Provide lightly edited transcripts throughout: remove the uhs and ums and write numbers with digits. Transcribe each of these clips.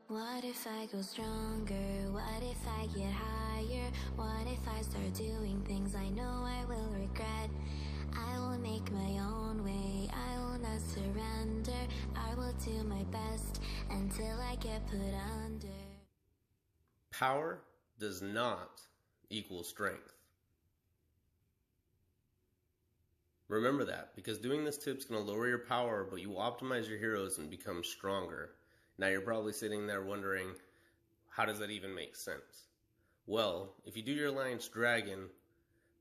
What if I go stronger? What if I get higher? What if I start doing things I know I will regret? I will make my own way, I will not surrender. I will do my best until I get put under. Power does not equal strength. Remember that, because doing this tip's going to lower your power, but you will optimize your heroes and become stronger. Now you're probably sitting there wondering, how does that even make sense? Well, if you do your Alliance Dragon,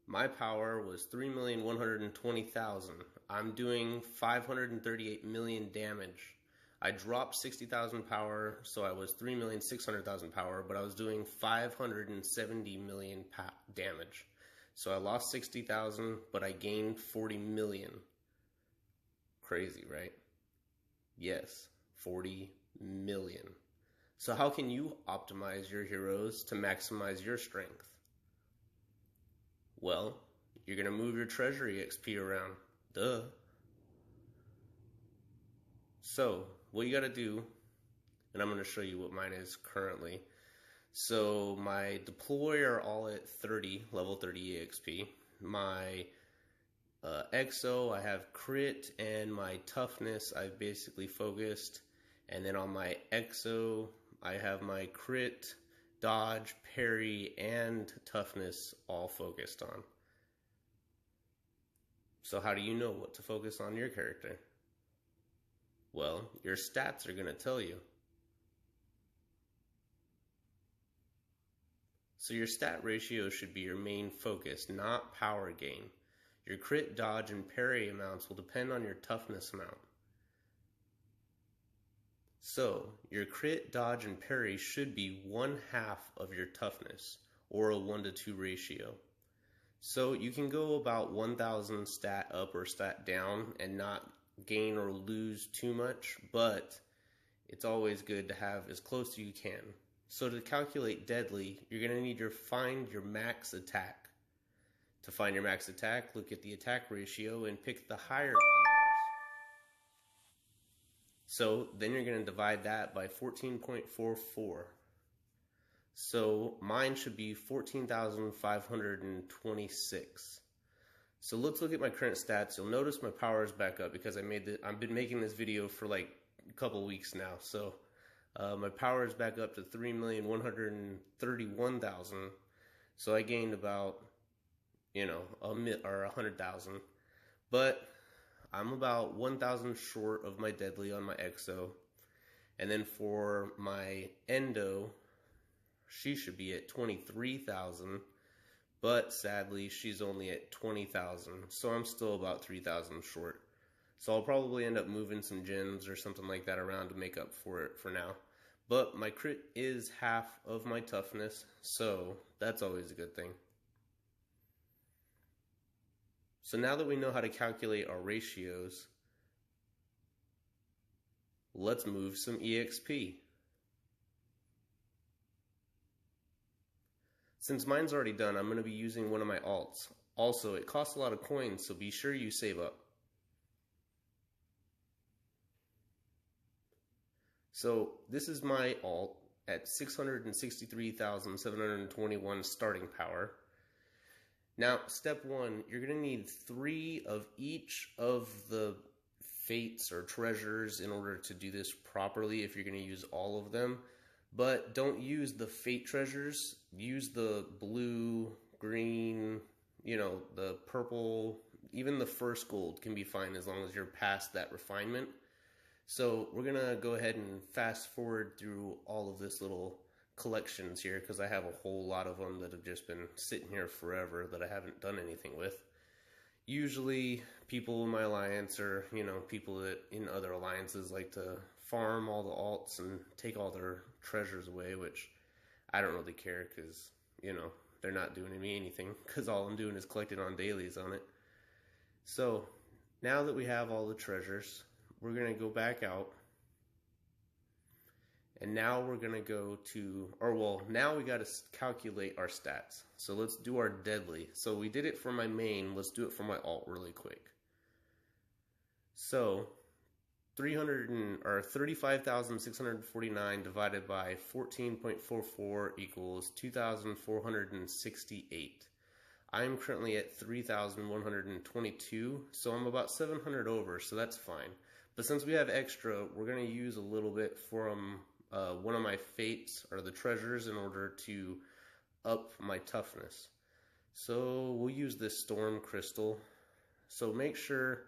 my power was 3,120,000. I'm doing 538 million damage. I dropped 60,000 power, so I was 3,600,000 power, but I was doing 570 million damage. So I lost 60,000, but I gained 40 million. Crazy, right? Yes, 40 million. So how can you optimize your heroes to maximize your strength? Well, you're going to move your treasury XP around. Duh. So, what you got to do, and I'm going to show you what mine is currently. So, my deploy are all at 30, level 30 EXP. My XO, I have crit, and my toughness, I've basically focused. And then on my XO, I have my crit, dodge, parry, and toughness all focused on. So how do you know what to focus on your character? Well, your stats are going to tell you. So your stat ratio should be your main focus, not power gain. Your crit, dodge, and parry amounts will depend on your toughness amount. So, your crit, dodge, and parry should be 1/2 of your toughness, or a 1:2 ratio. So, you can go about 1,000 stat up or stat down and not gain or lose too much, but it's always good to have as close as you can. So, to calculate deadly, you're going to need to find your max attack. To find your max attack, look at the attack ratio and pick the higher of the numbers. So then you're going to divide that by 14.44. So mine should be 14,526. So let's look at my current stats. You'll notice my power is back up because I've been making this video for like a couple weeks now. So my power is back up to 3,131,000. So I gained about, 100,000. But I'm about 1,000 short of my deadly on my XO. And then for my Endo, she should be at 23,000. But sadly, she's only at 20,000. So I'm still about 3,000 short. So I'll probably end up moving some gens or something like that around to make up for it for now. But my crit is half of my toughness. So that's always a good thing. So now that we know how to calculate our ratios, let's move some EXP. Since mine's already done, I'm going to be using one of my alts. Also, it costs a lot of coins, so be sure you save up. So this is my alt at 663,721 starting power. Now, step 1, you're going to need 3 of each of the fates or treasures in order to do this properly if you're going to use all of them. But don't use the fate treasures. Use the blue, green, the purple. Even the first gold can be fine as long as you're past that refinement. So we're going to go ahead and fast forward through all of this little collections here because I have a whole lot of them that have just been sitting here forever that I haven't done anything with. Usually people in my alliance or people that in other alliances like to farm all the alts and take all their treasures away, which I don't really care because they're not doing me anything because all I'm doing is collecting on dailies on it. So now that we have all the treasures, we're going to go back out. And now we're going to go to, now we got to calculate our stats. So let's do our deadly. So we did it for my main. Let's do it for my alt really quick. So 35,649 divided by 14.44 equals 2,468. I'm currently at 3,122, so I'm about 700 over, so that's fine. But since we have extra, we're going to use a little bit from one of my fates, or the treasures, in order to up my toughness. So we'll use this storm crystal. So make sure,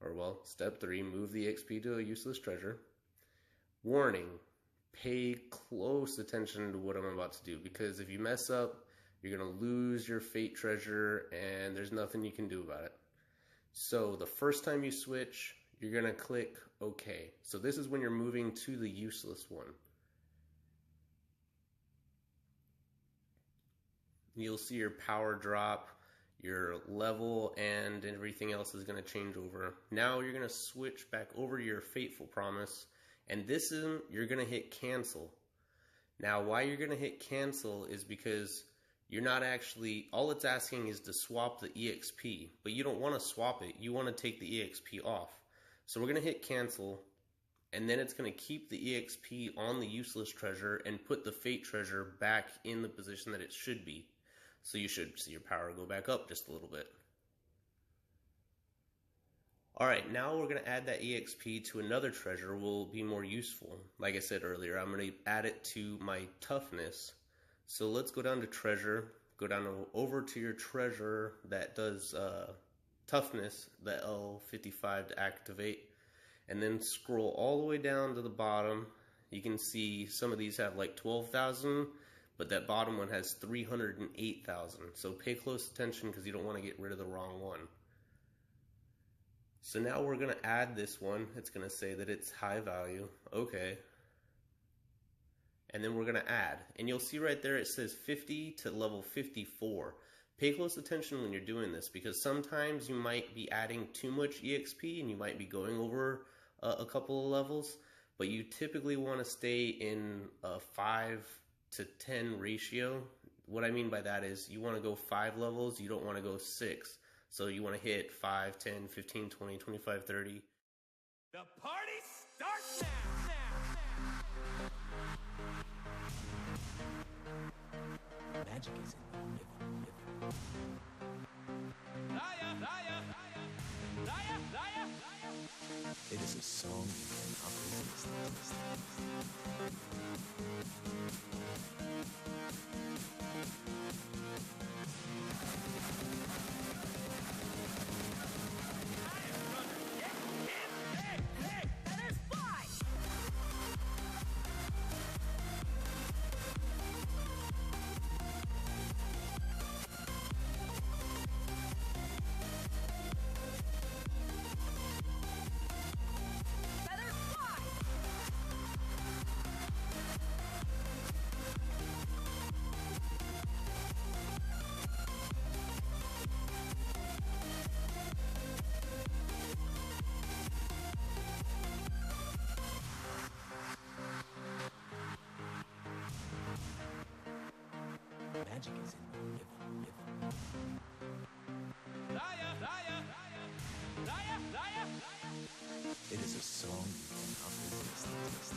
or well, step 3, move the XP to a useless treasure. Warning, pay close attention to what I'm about to do, because if you mess up, you're going to lose your fate treasure and there's nothing you can do about it. So the first time you switch, you're going to click OK. So this is when you're moving to the useless one. You'll see your power drop, your level, and everything else is going to change over. Now you're going to switch back over to your fateful promise, and this is, you're going to hit cancel. Now why you're going to hit cancel is because you're not actually, all it's asking is to swap the EXP, but you don't want to swap it, you want to take the EXP off. So we're going to hit cancel, and then it's going to keep the EXP on the useless treasure and put the fate treasure back in the position that it should be. So you should see your power go back up just a little bit. Alright, now we're going to add that EXP to another treasure will be more useful. Like I said earlier, I'm going to add it to my toughness. So let's go down to treasure, go down over to your treasure that does toughness, the L55 to activate, and then scroll all the way down to the bottom. You can see some of these have like 12,000, but that bottom one has 308,000. So pay close attention because you don't want to get rid of the wrong one. So now we're going to add this one. It's going to say that it's high value. Okay. And then we're going to add. And you'll see right there it says 50 to level 54. Pay close attention when you're doing this, because sometimes you might be adding too much EXP and you might be going over a couple of levels. But you typically want to stay in a 5 to 10 ratio. What I mean by that is you want to go 5 levels, you don't want to go 6. So you want to hit 5, 10, 15, 20, 25, 30. The party starts now! Magic is in the rhythm. It is a song you cannot resist. Magic is in the rhythm. It is a song you cannot resist.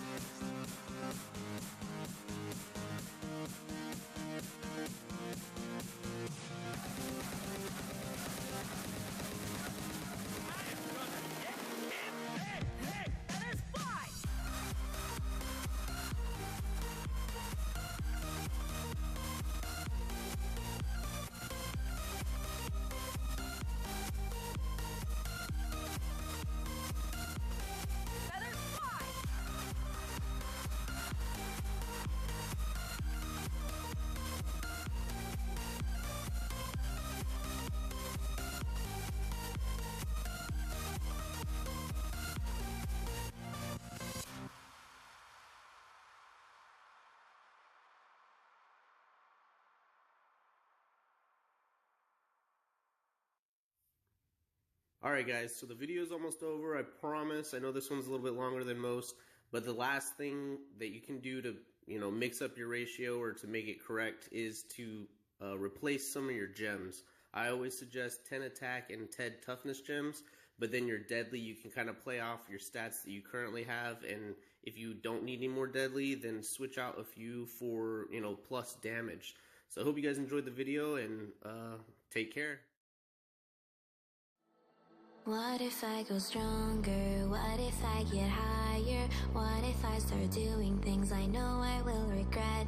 Alright guys, so the video is almost over, I promise. I know this one's a little bit longer than most, but the last thing that you can do to, mix up your ratio or to make it correct is to replace some of your gems. I always suggest 10 attack and 10 toughness gems, but then your deadly, you can kind of play off your stats that you currently have, and if you don't need any more deadly, then switch out a few for, you know, plus damage. So I hope you guys enjoyed the video, and take care. What if I go stronger? What if I get higher? What if I start doing things I know I will regret?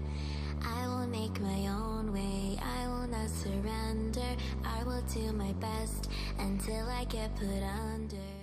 I will make my own way, I will not surrender. I will do my best until I get put under.